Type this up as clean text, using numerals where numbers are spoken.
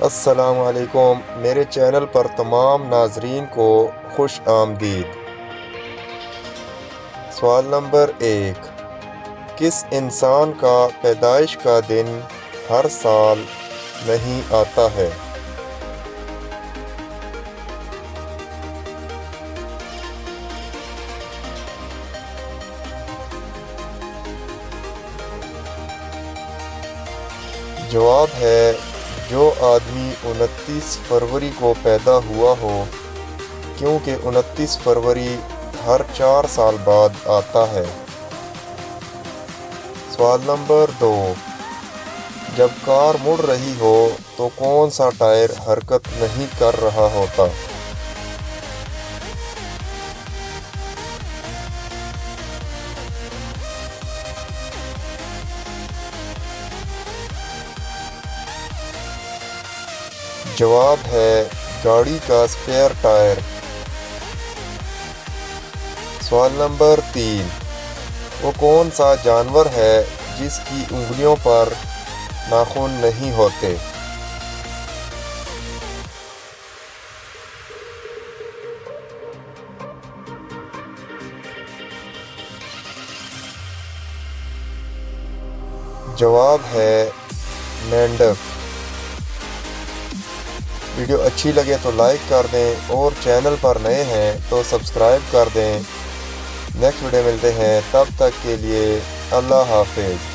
السلام علیکم، میرے چینل پر تمام ناظرین کو خوش آمدید۔ سوال نمبر 1، کس انسان کا پیدائش کا دن ہر سال نہیں آتا ہے؟ جواب ہے جو آدمی 29 فروری کو پیدا ہوا ہو، کیونکہ 29 فروری ہر 4 سال بعد آتا ہے۔ سوال نمبر 2، جب کار مڑ رہی ہو تو کون سا ٹائر حرکت نہیں کر رہا ہوتا؟ جواب ہے گاڑی کا اسپیئر ٹائر۔ سوال نمبر 3، وہ کون سا جانور ہے جس کی انگلیوں پر ناخن نہیں ہوتے؟ جواب ہے مینڈک۔ ویڈیو اچھی لگے تو لائک کر دیں اور چینل پر نئے ہیں تو سبسکرائب کر دیں۔ نیکسٹ ویڈیو ملتے ہیں، تب تک کے لیے اللہ حافظ۔